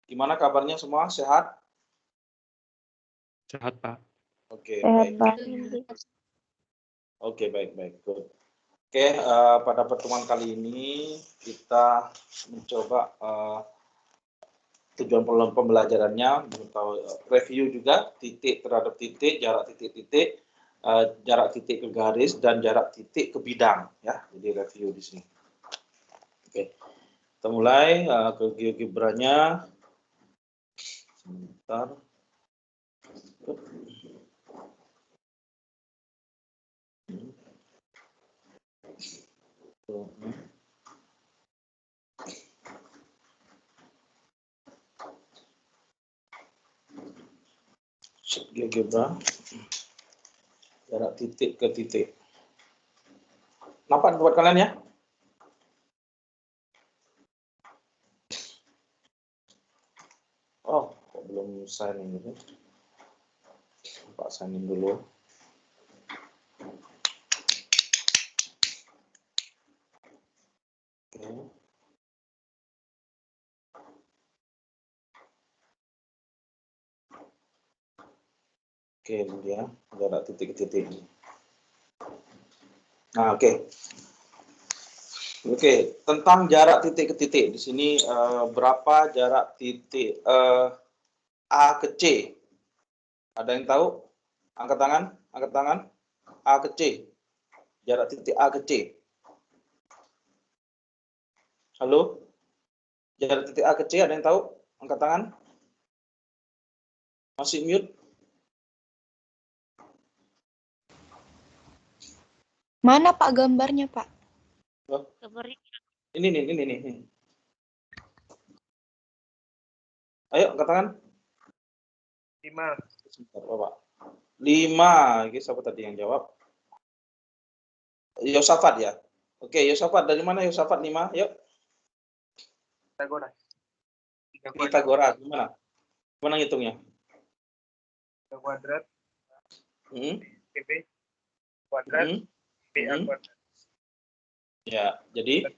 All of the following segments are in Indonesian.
Gimana kabarnya semua? Sehat? Sehat, Pak. Oke, Sehat, baik. Pak. Oke, baik. Good. Oke, pada pertemuan kali ini kita mencoba tujuan pembelajarannya, review juga titik terhadap titik, jarak titik-titik, jarak titik ke garis, dan jarak titik ke bidang. Ya, jadi review di sini. Oke, kita mulai ke GeoGebra-nya. Sebentar. GeoGebra, jarak titik ke titik. Nampak buat kalian ya? Oh, kok belum sign in gitu? Pak sign in dulu. Oke, ini dia jarak titik ke titik ini. Nah, Oke, tentang jarak titik ke titik di sini berapa jarak titik A ke C? Ada yang tahu? Angkat tangan. A ke C. Jarak titik A ke C. Halo? Jarak titik A ke C ada yang tahu? Angkat tangan. Masih mute? Mana Pak gambarnya, Pak? Oh. Ini nih. Ayo, angkat tangan. 5. Sebentar, Bapak. 5. Ini siapa tadi yang jawab? Yosafat ya? Oke, Yosafat. Dari mana Yosafat 5? Yuk. Pitagoras. Gimana? Gimana ngitungnya? 3 kuadrat. PB kuadrat. PA kuadrat. Ya, jadi?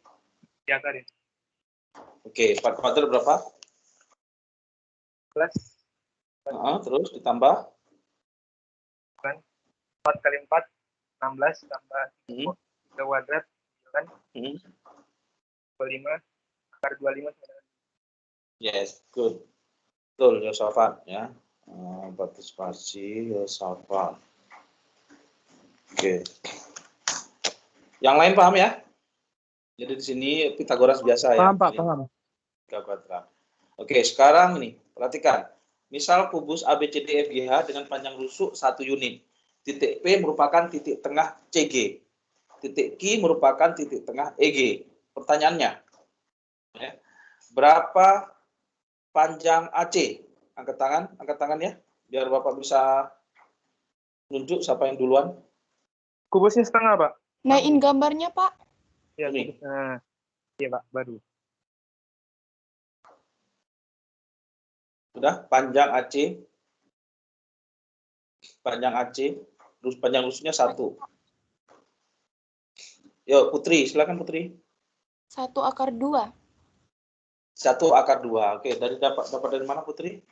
Diangkat ya. Oke, 4 kuadrat berapa? Plus. Terus ditambah? 4 kali 4, 16 tambah 3 kuadrat, kan? 25, akar 25. Yes, good. Betul, Yosafat ya. Partisipasi Yosafat. Oke. Yang lain paham ya? Jadi di sini Pitagoras biasa ya. Paham, Pak, paham. 3 kuadrat. Oke, sekarang nih, perhatikan. Misal kubus ABCDFGH dengan panjang rusuk 1 unit. Titik P merupakan titik tengah CG. Titik Q merupakan titik tengah EG. Pertanyaannya, ya, berapa panjang AC? Angkat tangan ya, biar Bapak bisa nunjuk siapa yang duluan. Kubusnya setengah, Pak. Naikin gambarnya, Pak. Ya, Ini. Nah, iya, Pak, baru. Sudah, panjang AC. Panjang rusuknya 1. Yuk, Putri, silakan Putri. 1/2. 1/2. Oke, dapat dari mana Putri?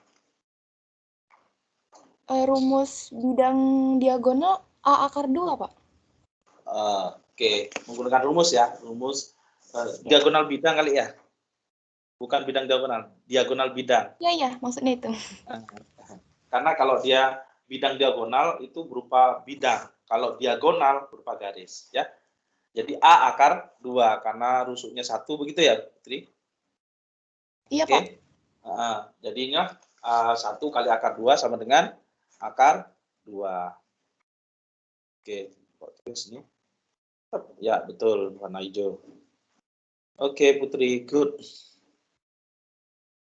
Rumus bidang diagonal A/2, Pak. Oke, menggunakan rumus ya. Rumus diagonal bidang kali ya. Bukan bidang diagonal bidang. Iya, maksudnya itu. Karena kalau dia bidang diagonal itu berupa bidang. Kalau diagonal berupa garis ya. Jadi A/2 karena rusuknya 1 begitu ya, Putri? Iya, Oke. Pak. Jadinya 1 kali akar 2 sama dengan akar 2. Oke, terus ini. Ya, betul, warna hijau. Oke, Putri, good.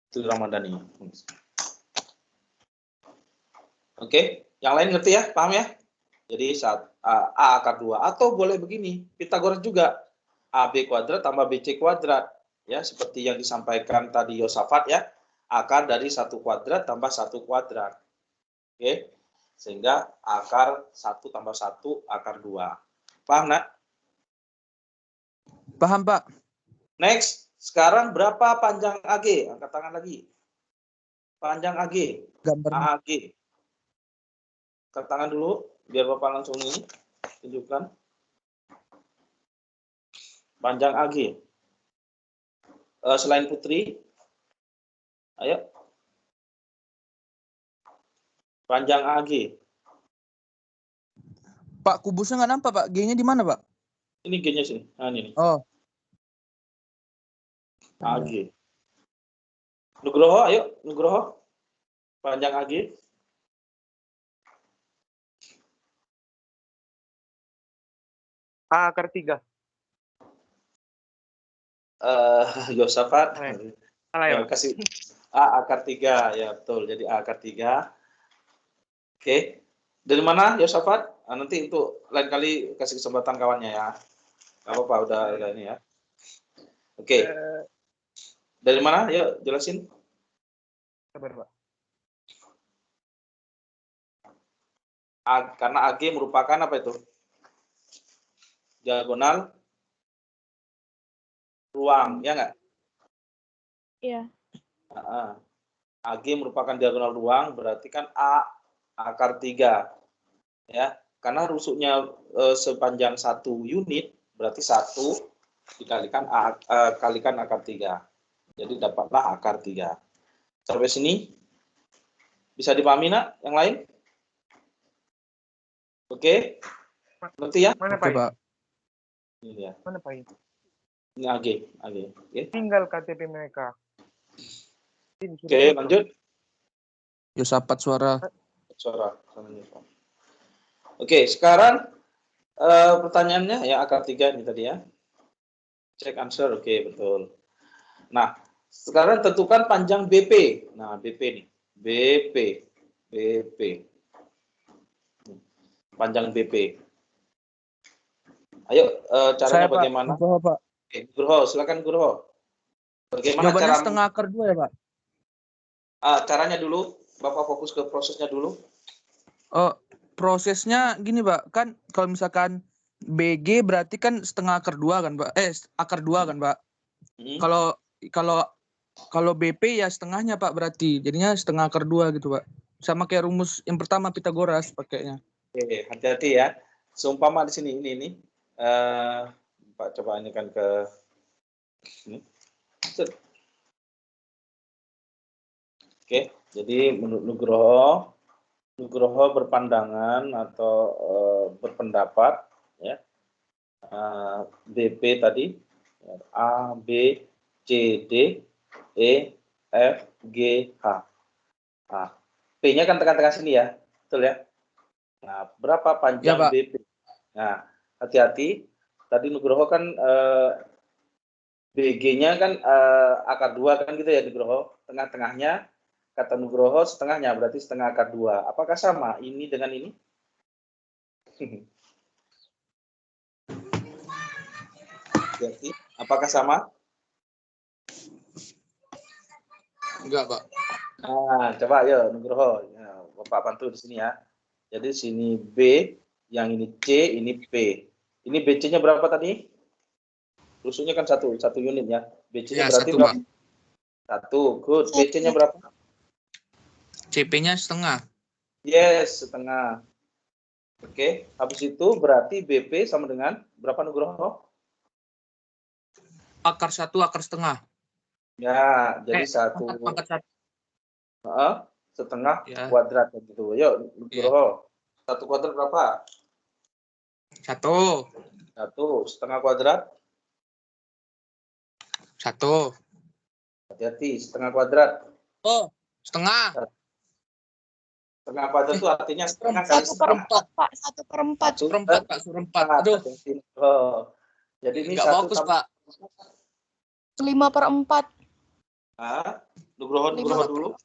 Itu Ramadhani. Oke, yang lain ngerti ya, paham ya? Jadi A/2 atau boleh begini, Pitagoras juga. AB kuadrat tambah BC kuadrat. Ya, seperti yang disampaikan tadi Yosafat ya. Akar dari 1 kuadrat tambah 1 kuadrat. Oke. Sehingga akar 1 tambah 1 akar 2. Paham, Nak? Paham, Pak. Next, sekarang berapa panjang AG? Angkat tangan lagi. Panjang AG. Gambar. AG. Angkat tangan dulu, biar Bapak langsung ini tunjukkan. Panjang AG. Selain Putri, ayo. Panjang AG. Pak, kubusnya nggak nampak, Pak. G-nya di mana, Pak? Ini G-nya sini. Nah, ini. Oh. AG. Nugroho, ayo. Nugroho. Panjang AG. A akar 3. Yosafat. Salah ya, Ya, kasih A akar 3. Ya, betul. Jadi A akar 3. Oke. Dari mana, Yosafat? Nanti untuk lain kali kasih kesempatan kawannya ya. Gak apa-apa, udah ini ya. Oke. Dari mana? Yuk, jelasin. Sabar, Pak. Karena AG merupakan apa itu? Diagonal ruang, ya nggak? Iya. AG merupakan diagonal ruang, berarti kan A akar 3. Ya, karena rusuknya sepanjang 1 unit, berarti 1 dikalikan kalikan akar 3. Jadi dapatlah akar 3. Sampai sini bisa dipahami, nak? Yang lain? Oke. Ngerti ya? Mana Oke, Pak? Pak. Ini ya. Mana Pak? Ini AG. Oke. Tinggal KTP mereka. Oke, lanjut. Yosafat suara. Oke, sekarang pertanyaannya ya akar 3 ini tadi ya. Check answer, oke, betul. Nah, sekarang tentukan panjang BP. Nah, BP nih. BP. Panjang BP. Ayo, caranya Saya, Pak. bagaimana? Nugroho, Pak. Oke, Nugroho, silakan Nugroho. Bagaimana Jawabannya cara setengah akar 2 ya, Pak? caranya dulu? Bapak fokus ke prosesnya dulu. Oh, prosesnya gini, Pak. Kan kalau misalkan BG berarti kan setengah akar 2 kan, Pak? Akar 2 kan, Pak? Kalau BP ya setengahnya, Pak, berarti. Jadinya setengah akar 2 gitu, Pak. Sama kayak rumus yang pertama Pitagoras pakainya. Oke, hati-hati ya. Seumpama di sini ini. Pak coba ini kan ke ini. Oke, jadi menurut Nugroho berpandangan atau berpendapat ya. BP tadi A, B, C, D, E, F, G, H. Nah, P-nya kan tengah-tengah sini ya, betul ya? Nah, berapa panjang ya, BP? Nah, hati-hati. Tadi Nugroho kan BG-nya kan akar 2 kan gitu ya Nugroho. Tengah-tengahnya kata Nugroho setengahnya berarti setengah akar 2. Apakah sama ini dengan ini? Jadi, apakah sama? Enggak, Pak. Nah, coba ya Nugroho. Ya, Bapak bantu di sini ya. Jadi sini B, yang ini C, ini P. Ini BC-nya berapa tadi? Rusuknya kan satu unit ya. BC-nya berarti 1, berapa? Pak. 1, good. BC-nya berapa? CP-nya setengah. Yes, setengah. Oke, habis itu berarti BP sama dengan berapa Nugroho? Akar 1, akar setengah. Ya, jadi 1. Pangkat 1. Setengah ya. Kuadrat gitu. Yuk, Nugroho. 1 kuadrat berapa? 1. 1 setengah kuadrat. 1. Hati-hati, setengah kuadrat. Oh, setengah. Setengah kuadrat itu artinya setengah kali 1/4, Pak. 1/4. 1/4, Pak. 1/4. Aduh. Jadi ini nggak 1 fokus, Pak. 5/4. Nugroho dulu.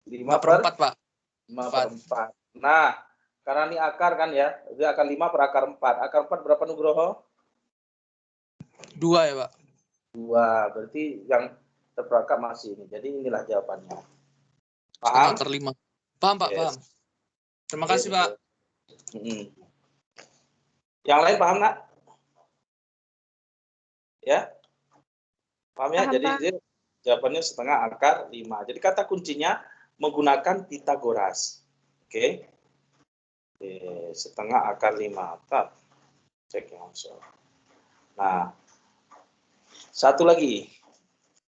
5/4, Pak. 5/4. Nah, karena ini akar kan ya, dia akar 5 per akar 4. Akar 4 berapa Nugroho? 2 ya, Pak. 2. Berarti yang terperangkap masih ini. Jadi inilah jawabannya. Setengah Paham? akar 5. Paham, Pak, Yes. paham. Terima kasih, Pak. Yang lain paham nggak? Ya? Paham ya? Paham, Jadi Pak. jawabannya setengah akar 5. Jadi kata kuncinya menggunakan Pitagoras. Oke. Setengah akar 5. Cek langsung. Nah, satu lagi.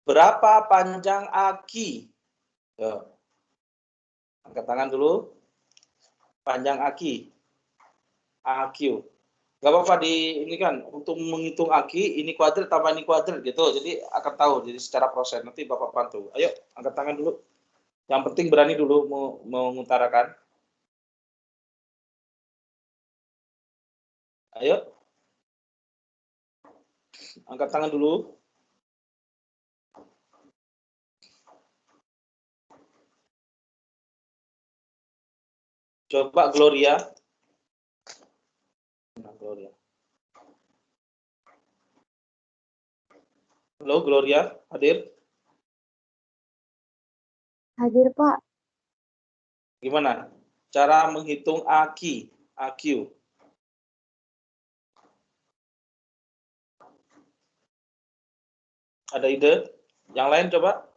Berapa panjang aki? Angkat tangan dulu. Panjang aki. AQ. Gak apa-apa di ini kan untuk menghitung aki ini kuadrat tambah ini kuadrat gitu. Jadi akan tahu jadi secara proses nanti Bapak bantu. Ayo angkat tangan dulu. Yang penting berani dulu mengutarakan. Ayo. Angkat tangan dulu. Coba Gloria. Gloria. Halo Gloria, hadir? Hadir, Pak. Gimana? Cara menghitung AQ. Ada ide? Yang lain coba?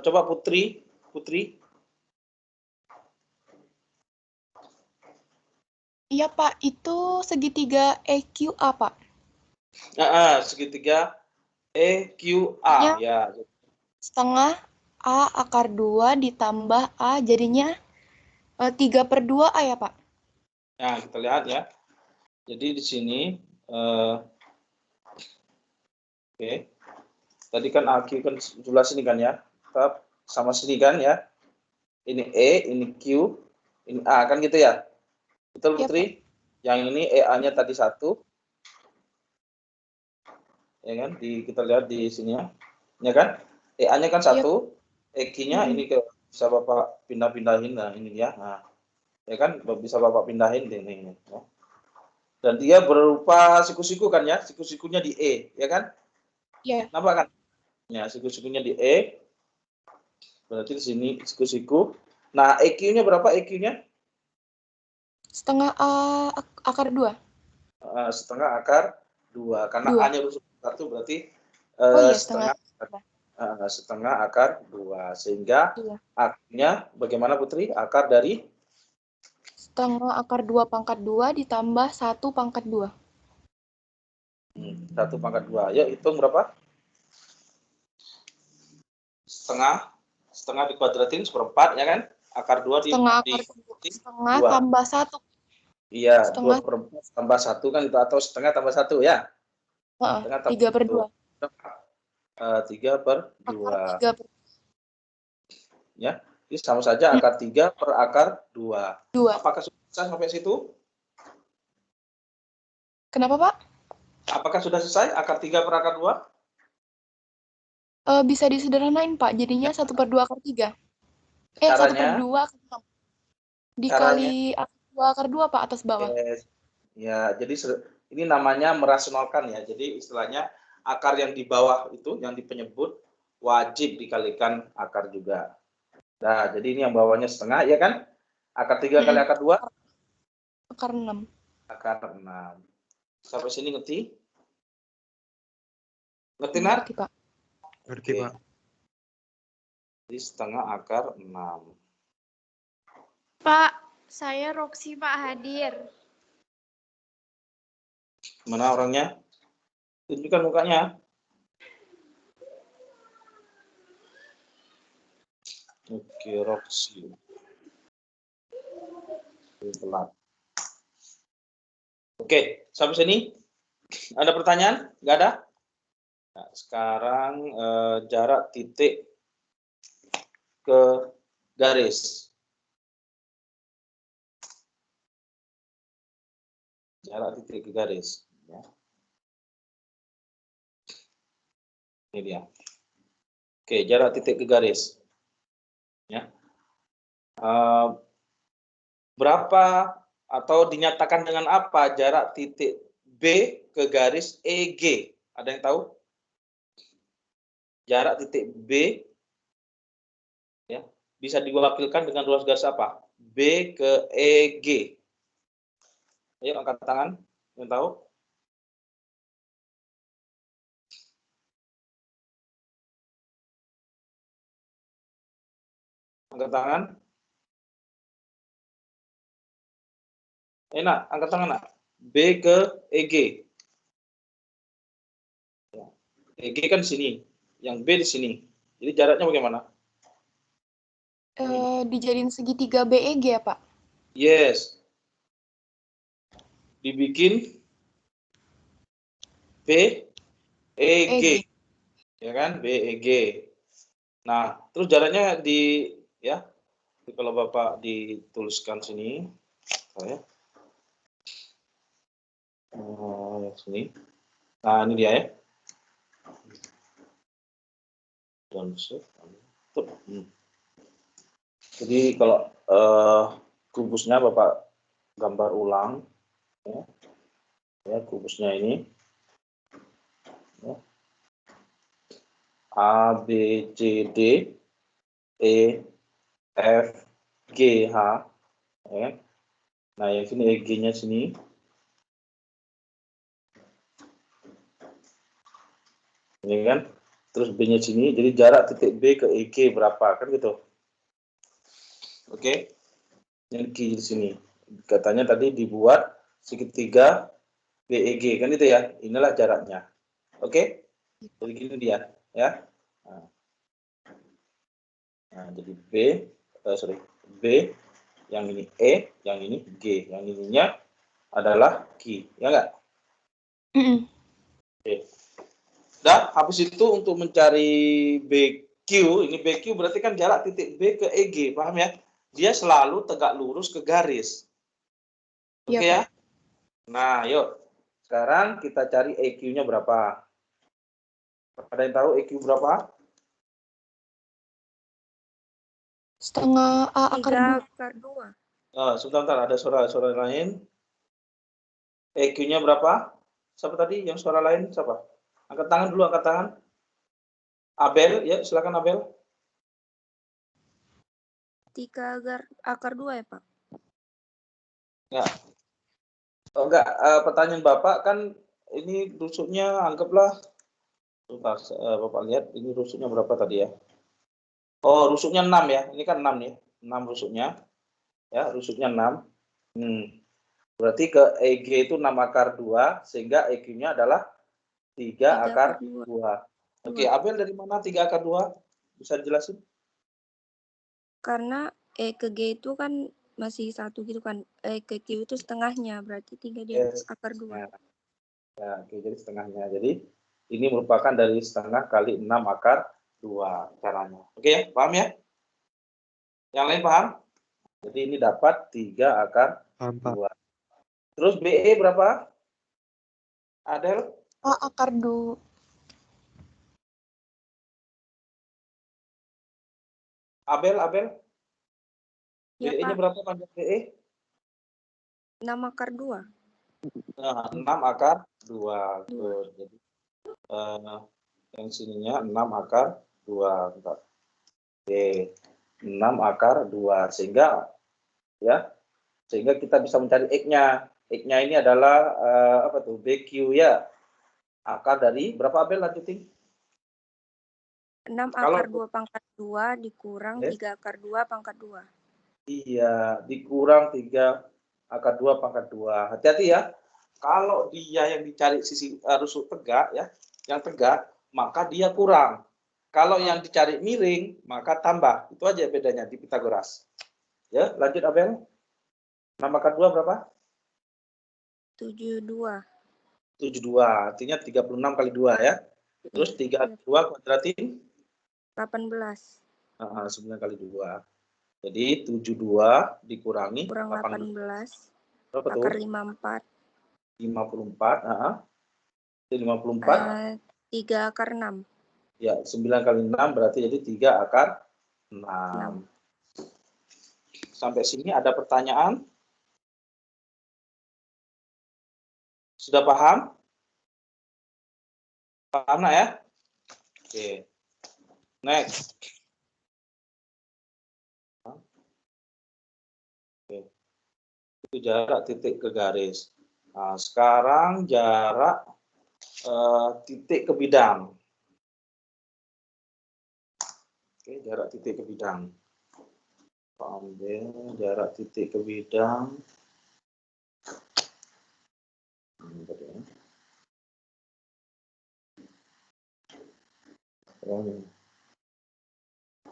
Coba Putri. Iya, Pak. Itu segitiga EQA, Pak. Segitiga EQA. Ya. Setengah A akar 2 ditambah A jadinya 3/2 A ya, Pak? Nah, kita lihat ya. Jadi di sini, oke. Tadi kan AQ kan sebelah sini kan ya. Tetap sama sini kan ya. Ini E, ini Q, ini A kan gitu ya. Betul Ya, Putri? Pak. Yang ini EA-nya tadi 1. Ya kan? Kita lihat di sini ya. Ya kan? EA-nya kan 1, EQ-nya ini bisa Bapak pindah-pindahin nah ini ya. Nah, ya kan bisa Bapak pindahin ini ya. Dan dia berupa siku-siku kan ya, siku-sikunya di E, ya kan? Iya. Nampak kan? Ya, siku-sikunya di E. Berarti di sini siku-siku. Nah, EQ-nya berapa EQ-nya? Setengah A akar 2. Setengah akar 2. Karena 2. A-nya rumus 1 berarti Oh iya, setengah akar 2. Sehingga Iya. A-nya bagaimana Putri? Akar dari? Setengah akar 2 pangkat 2 ditambah 1 pangkat 2. 1 pangkat 2. Ya, hitung berapa? Setengah dikuadratin seperempat, ya kan? Akar 2 Setengah tambah 1. Iya, Setengah 2/4 tambah 1 kan itu, atau setengah tambah 1 ya? Setengah tambah 3/2. 3/2. 3/2. Ya, ini sama saja akar 3 per akar 2. 2. Apakah sudah sampai situ? Kenapa, Pak? Apakah sudah selesai akar 3 per akar 2? Bisa disederhanain, Pak. Jadinya 1/2 akar 3. Caranya? 1/2 akar 6. Dikali akar 2 akar 2, Pak, atas bawah. Ya, jadi ini namanya merasionalkan ya. Jadi istilahnya akar yang di bawah itu, yang di penyebut, wajib dikalikan akar juga. Nah, jadi ini yang bawahnya setengah, ya kan? Akar 3 kali akar 2? Akar 6. Akar 6. Sampai sini ngerti? Ngerti, Nar? Ngerti, Pak. Ngerti, Pak. Jadi setengah akar 6. Pak, saya Roksi, Pak, hadir. Mana orangnya? Tunjukkan mukanya. Oke, Roxy. Pelan. Oke, sampai sini. Ada pertanyaan? Nggak ada? Nah, sekarang jarak titik ke garis. Jarak titik ke garis. Ya. Ini dia. Oke, jarak titik ke garis. Ya. Berapa atau dinyatakan dengan apa jarak titik B ke garis EG? Ada yang tahu? Jarak titik B ya, bisa diwakilkan dengan ruas garis apa? B ke EG. Ayo angkat tangan yang tahu. Angkat tangan. Nak, angkat tangan, nak. B ke EG. EG kan di sini, yang B di sini. Jadi jaraknya bagaimana? Dijadiin segitiga BEG ya, Pak? Yes. Dibikin BEG. EG. Ya kan? BEG. Nah, terus jaraknya di ya. Kalau Bapak dituliskan sini, saya. Sini. Nah, ini dia ya. Jadi kalau kubusnya Bapak gambar ulang, ya kubusnya ini, ya. A, B, C, D, E, F, G, H, ya. Nah yang sini EG-nya sini, ini kan, terus B-nya sini, jadi jarak titik B ke EG berapa kan gitu. Oke, yang G di sini, katanya tadi dibuat segitiga BEG kan itu ya, inilah jaraknya. Oke, jadi gini dia ya. Nah, jadi B, yang ini E, yang ini G, yang ininya adalah Q, ya enggak? Oke. Nah, habis itu untuk mencari BQ, ini BQ berarti kan jarak titik B ke EG, paham ya? Dia selalu tegak lurus ke garis. Oke ya? Nah, yuk. Sekarang kita cari EQ-nya berapa? Ada yang tahu EQ berapa? Setengah A akar 2. Sebentar, ada suara lain. EQ-nya berapa? Siapa tadi yang suara lain? Siapa? Angkat tangan dulu, angkat tangan. Abel, ya silakan Abel. 3 akar 2 ya, Pak? Ya. Oh, enggak, pertanyaan Bapak kan ini rusuknya anggaplah, Bapak lihat ini rusuknya berapa tadi ya? Oh, rusuknya 6 ya. Ini kan 6 nih. 6 rusuknya. Ya, rusuknya 6. Berarti ke EG itu 6 akar 2, sehingga EQ-nya adalah 3 akar 2. Oke, Abel dari mana 3 akar 2? Bisa dijelasin? Karena E ke G itu kan masih 1 gitu kan. E ke Q itu setengahnya, berarti 3 di akar 2. Ya, oke, jadi setengahnya. Jadi ini merupakan dari setengah kali 6 akar 2 caranya. Oke ya, paham ya? Yang lain paham? Jadi ini dapat 3 akar 2. Terus BE berapa? Adel? A akar 2. Abel? Ya, BE-nya Pak. berapa panjang BE? 6 akar 2. Nah, 6 akar 2. Jadi yang sininya 6 akar 2. Bentar. Oke. 6 akar 2. Sehingga kita bisa mencari X-nya. X-nya ini adalah apa tuh? BQ ya. Akar dari berapa Abel lanjutin? 6 akar 2 pangkat 2 dikurang 3 akar 2 pangkat 2. Iya, dikurang 3 akar 2 pangkat 2. Hati-hati ya. Kalau dia yang dicari sisi rusuk tegak ya, yang tegak, maka dia kurang. Kalau yang dicari miring, maka tambah. Itu aja bedanya di Pitagoras. Ya, lanjut Abel. 6 akar 2 berapa? 72. 72. Artinya 36 kali 2 ya. Terus 3 kali 2 kuadratin? 18. 9 kali 2. Jadi 72 dikurangi kurang 18. Berapa tuh? Akar 54. 54. 54. 3 akar 6. Ya, 9 kali 6 berarti jadi 3 akar 6. Sampai sini ada pertanyaan? Sudah paham? Paham nak ya? Oke. Next. Oke. Itu jarak titik ke garis. Nah, sekarang jarak titik ke bidang. Oke, jarak titik ke bidang. Ambil jarak titik ke bidang.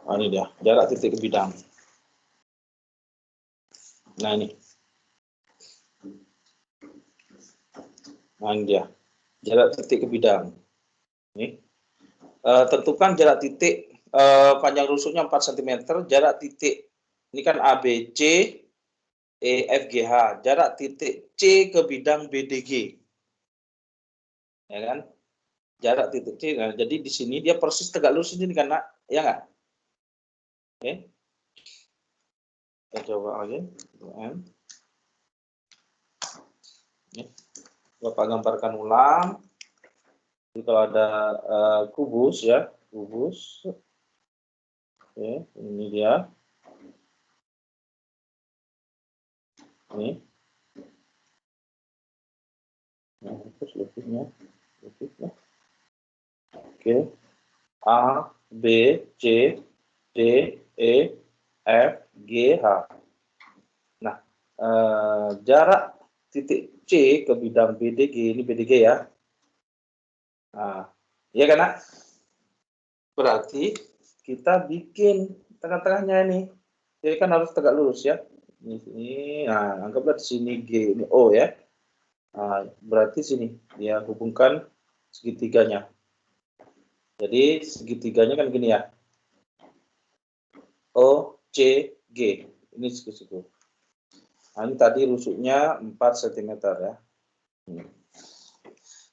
Ini dia, jarak titik ke bidang. Nah ini. Nah ini dia, jarak titik ke bidang. Ini. Tentukan jarak titik panjang rusuknya 4 cm, jarak titik ini kan ABC, EFGH, jarak titik C ke bidang BDG. Ya kan? Jarak titik C. Nah, jadi di sini dia persis tegak lurus ini kan, Nak? Ya nggak? Oke. Kita coba lagi. Bapak gambarkan ulang. Jadi kalau ada kubus ya, kubus. Oke, ini dia. Ini. Nah, terus lebihnya. Oke. A, B, C, D, E, F, G, H. Nah, jarak titik C ke bidang BDG, ini BDG ya. Nah, iya kan, Nak? Berarti kita bikin tengah-tengahnya ini. Jadi kan harus tegak lurus ya. Ini, nah, anggaplah di sini G, ini O ya. Nah, berarti sini dia hubungkan segitiganya. Jadi segitiganya kan gini ya. O, C, G. Ini siku-siku. Nah, ini tadi rusuknya 4 cm ya.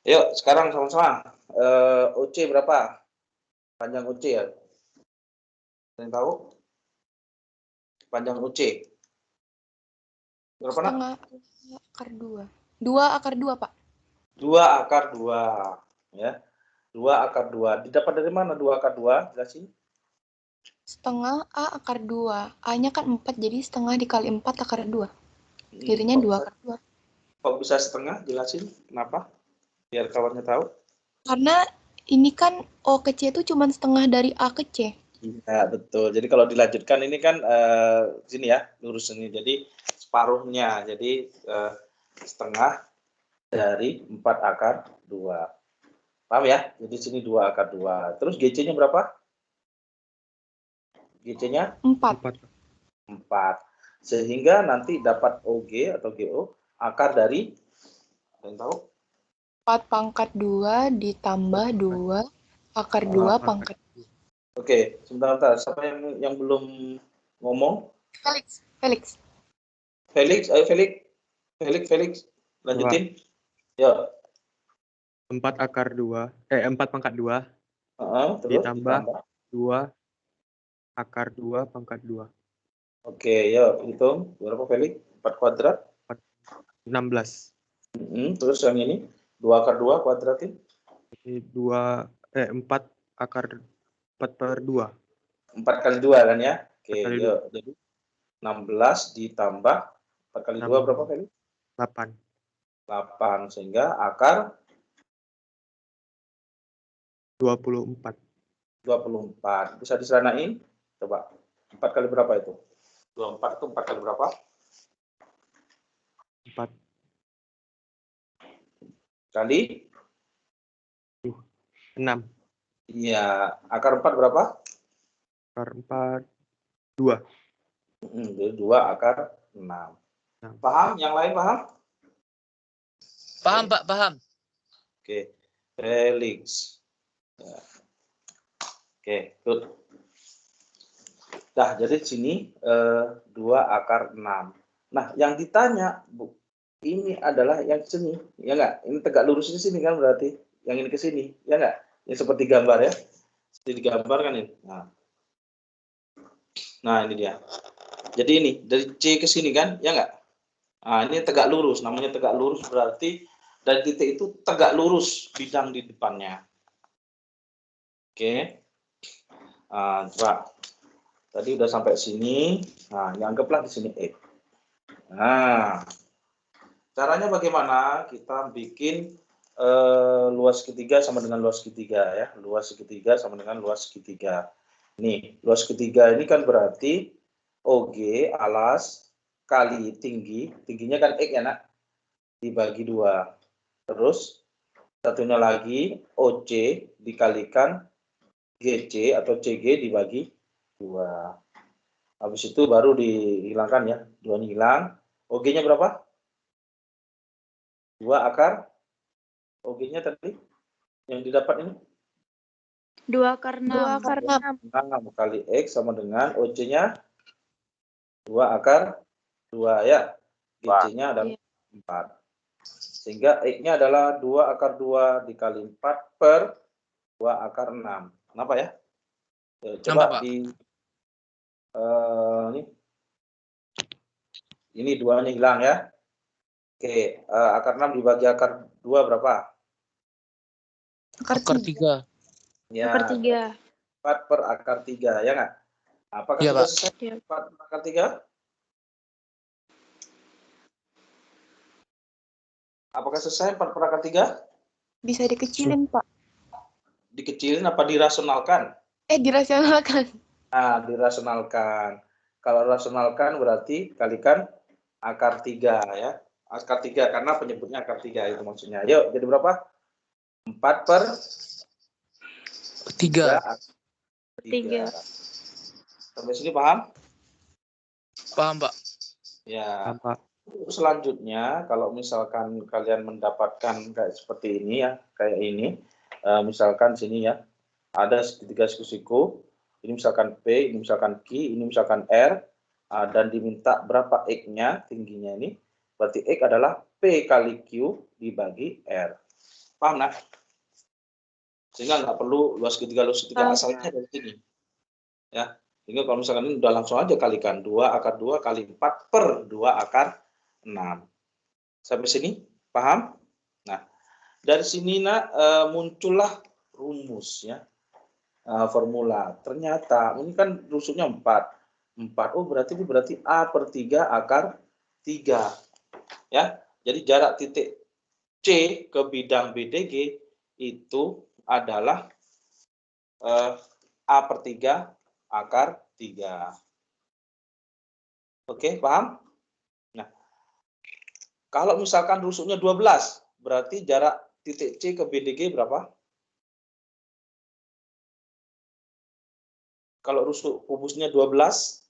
Yuk, sekarang sama-sama. OC berapa? Panjang OC ya? Ada yang tahu? Panjang OC. Berapa, Nak? Setengah akar 2. 2 akar 2, Pak. 2 akar 2. Ya. 2 akar 2. Didapat dari mana 2 akar 2? Jelasin. Setengah A akar 2. A-nya kan 4, jadi setengah dikali 4 akar 2. Jadinya 2 akar 2. Kok bisa setengah? Jelasin. Kenapa? Biar kawannya tahu. Karena ini kan O ke C itu cuma setengah dari A ke C. Iya, betul. Jadi kalau dilanjutkan ini kan sini ya, lurus ini. Jadi separuhnya. Jadi setengah dari 4 akar 2. Paham ya? Jadi sini 2 akar 2. Terus GC-nya berapa? GC-nya 4. 4. Sehingga nanti dapat OG atau GO akar dari, ada yang tahu? 4 pangkat 2 ditambah 2 akar 2 pangkat. Oke, sebentar. Siapa yang belum ngomong? Felix. Ayo Felix. Lanjutin. Ya. 4 akar 2, 4 pangkat 2 Terus ditambah 2 akar 2 pangkat 2. Oke, yuk hitung. Berapa Felix? 4 kuadrat? 16. Terus yang ini? 2 akar 2 kuadratin? Ini 4 akar 4 per 2. 4 kali 2 kan ya? Oke, kali yuk. Jadi 16 ditambah 4 kali 2 berapa Felix? 8. 8, sehingga akar 24. 24. Bisa diseranain? Coba. 4 kali berapa itu? 24 itu 4 kali berapa? 4 Kali? 6. Iya. Akar 4 berapa? Akar 4 2. Jadi 2 akar 6. Paham? Yang lain paham? Paham, Pak, paham. Oke. Felix. Ya. Oke, good. Nah, jadi sini 2 akar 6. Nah, yang ditanya, Bu, ini adalah yang sini, ya nggak? Ini tegak lurus di sini kan berarti. Yang ini ke sini, ya nggak? Ini seperti gambar ya. Seperti digambar kan ini. Nah, ini dia. Jadi ini, dari C ke sini kan, ya nggak? Nah, ini tegak lurus. Namanya tegak lurus berarti dari titik itu tegak lurus bidang di depannya. Oke. Coba. Tadi udah sampai sini. Nah, anggaplah di sini E. Nah, caranya bagaimana? Kita bikin luas segitiga sama dengan luas segitiga ya. Luas segitiga sama dengan luas segitiga. Nih, luas segitiga ini kan berarti OG alas kali tinggi, tingginya kan X ya nak, dibagi 2. Terus satunya lagi OC dikalikan GC atau CG dibagi 2. Habis itu baru dihilangkan ya, 2 hilang. OG-nya berapa? 2 akar. OG-nya tadi yang didapat ini? 2 akar 6. 2 akar 6. 6 kali X sama dengan OC-nya 2 akar 2 ya. GC-nya adalah 4. Sehingga X-nya adalah 2 akar 2 dikali 4 per 2 akar 6. Kenapa ya? Coba Pak? ini 2-nya hilang ya. Oke, akar 6 dibagi akar 2 berapa? Akar 3. Ya, Akar 3. 4 per akar 3, ya nggak? Apakah Iya, sudah Pak. selesai 4 per akar 3? Apakah selesai 4 per akar 3? Bisa dikecilin, Pak. Dikecilin apa dirasionalkan? Dirasionalkan. Nah, dirasionalkan. Kalau rasionalkan berarti kalikan akar 3 ya. Akar 3 karena penyebutnya akar 3 itu maksudnya. Yuk, jadi berapa? 4 per 3. 3. Sampai sini paham? Paham, Pak? Ya. Pak. Selanjutnya, kalau misalkan kalian mendapatkan kayak seperti ini ya, kayak ini, misalkan sini ya, ada segitiga siku-siku, ini misalkan P, ini misalkan Q, ini misalkan R, dan diminta berapa X-nya, tingginya ini, berarti X adalah P kali Q dibagi R. Paham nggak? Sehingga nggak perlu luas segitiga asalnya dari sini. Ya, sehingga kalau misalkan ini udah langsung aja kalikan 2 akar 2 kali 4 per 2 akar 6. Sampai sini paham? Nah, dari sini muncullah rumus ya, formula. Ternyata ini kan rumusnya 4. Oh, berarti ini berarti A per 3 akar 3. Ya, jadi jarak titik C ke bidang BDG itu adalah A per 3 akar 3. Oke, paham? Nah, kalau misalkan rusuknya 12, berarti jarak titik C ke BDG berapa? Kalau rusuk kubusnya 12,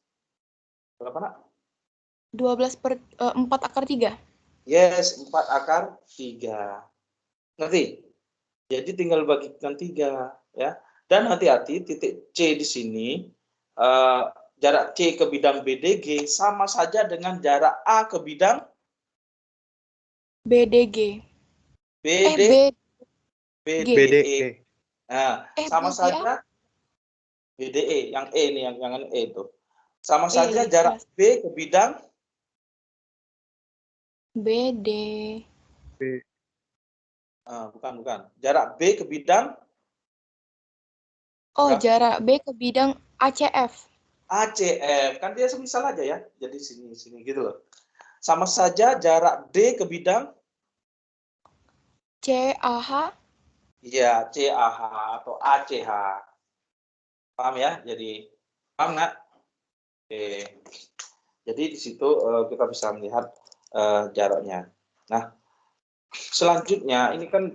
berapa nak? 12 per 4 akar 3. Yes, 4 akar 3. Ngerti? Jadi tinggal bagikan 3 ya. Dan hati-hati titik C di sini jarak C ke bidang BDG sama saja dengan jarak A ke bidang BDG. BDE. Nah, sama BDA. saja BDE, yang E nih, yang E itu. Sama E, saja jarak jelas. B ke bidang BD. bukan. Jarak B ke bidang Oh, berapa? jarak B ke bidang ACF. ACF. Kan dia semisal aja ya. Jadi sini gitu loh. Sama saja jarak D ke bidang CAH. ya CAH atau ACH. Paham ya? Jadi paham nggak? Oke. Jadi di situ kita bisa melihat jaraknya. Nah, selanjutnya ini kan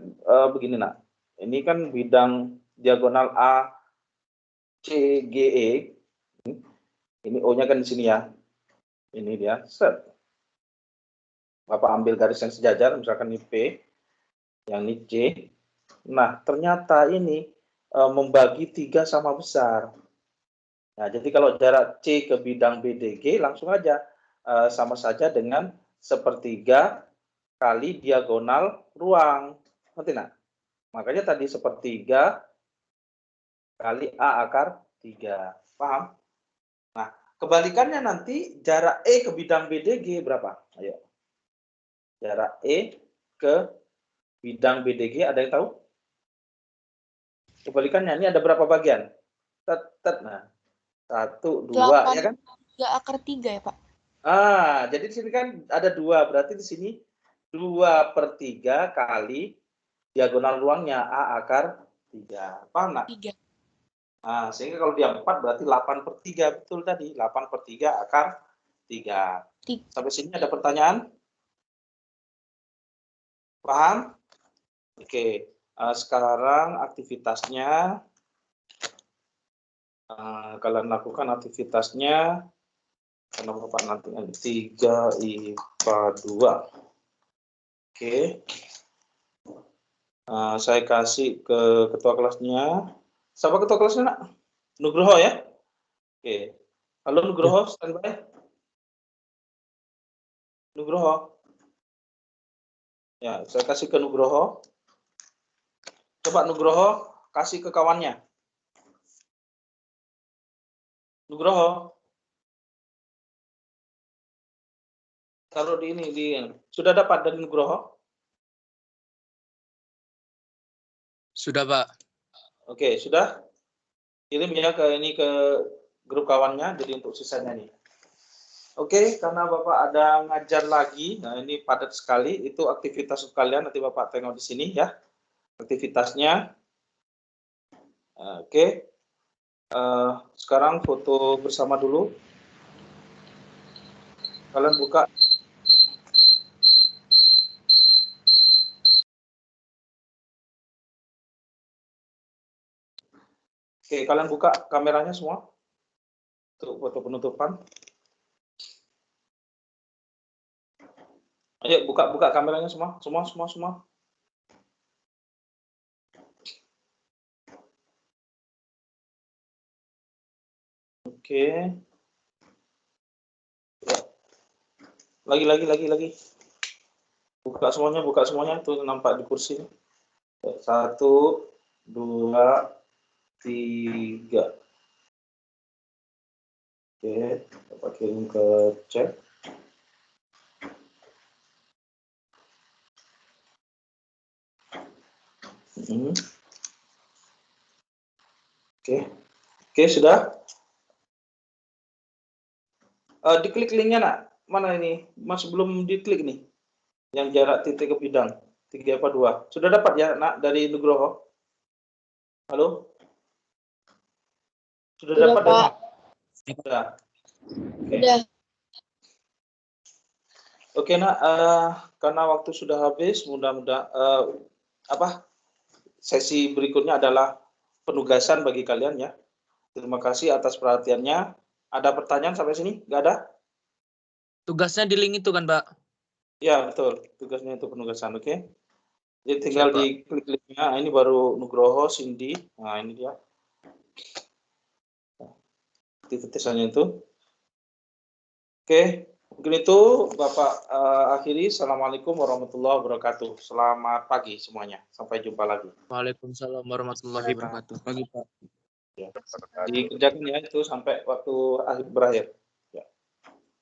begini nak. Ini kan bidang diagonal A CGE. Ini O-nya kan di sini ya. Ini dia. Set. Bapak ambil garis yang sejajar, misalkan ini P, yang ini C. Nah, ternyata ini membagi 3 sama besar. Nah, jadi kalau jarak C ke bidang BDG langsung aja sama saja dengan sepertiga kali diagonal ruang. Ngerti nggak? Makanya tadi sepertiga kali A akar 3. Paham? Nah, kebalikannya nanti jarak E ke bidang BDG berapa? Ayo. Jarak E ke bidang BDG ada yang tahu? Kebalikannya ini ada berapa bagian? Nah, 1, 2 ya kan? 3 akar 3 ya, Pak? Jadi di sini kan ada 2, berarti di sini 2 per 3 kali diagonal ruangnya A akar 3. Paham nggak? 3. Nah, sehingga kalau dia 4 berarti 8/3. Betul tadi, 8/3 akar 3. Sampai sini ada pertanyaan? Paham? Oke. Sekarang aktivitasnya. Kalian lakukan aktivitasnya. Karena Bapak nanti 3 IPA 2. Oke. Saya kasih ke ketua kelasnya. Siapa ketua kelasnya, Nak? Nugroho ya? Oke. Halo Nugroho, standby. Nugroho. Ya, saya kasih ke Nugroho. Coba Nugroho kasih ke kawannya. Nugroho. Taruh di ini, sudah dapat dari Nugroho? Sudah, Pak. Oke, sudah. Kirim ya ke grup kawannya, jadi untuk sisanya nih. Oke, karena Bapak ada ngajar lagi, nah ini padat sekali, itu aktivitas kalian, nanti Bapak tengok di sini ya, aktivitasnya. Oke, sekarang foto bersama dulu. Kalian buka. Oke, kalian buka kameranya semua untuk foto penutupan. Ayo buka kameranya semua. Oke. Lagi. Buka semuanya tuh nampak di kursi. 1, 2, 3. Oke, Bapak kirim ke chat. Oke, sudah. Diklik linknya, Nak. Mana ini? Masih belum diklik nih. Yang jarak titik ke bidang 3 apa 2. Sudah dapat ya, Nak, dari Nugroho? Halo? Sudah dapat, Pak? Sudah. Sudah. Oke, Nak, karena waktu sudah habis, mudah-mudahan sesi berikutnya adalah penugasan bagi kalian ya. Terima kasih atas perhatiannya. Ada pertanyaan sampai sini? Nggak ada? Tugasnya di link itu kan, Pak? Ya, betul. Tugasnya itu penugasan, oke? Jadi tinggal Siap, Pak. diklik linknya. Ini baru Nugroho, Cindy. Nah, ini dia. Aktivitasnya itu. Oke, mungkin itu Bapak akhiri. Assalamualaikum warahmatullahi wabarakatuh. Selamat pagi semuanya. Sampai jumpa lagi. Waalaikumsalam warahmatullahi wabarakatuh. Pagi, Pak. Ya. Dikerjakan ya itu sampai waktu akhir berakhir.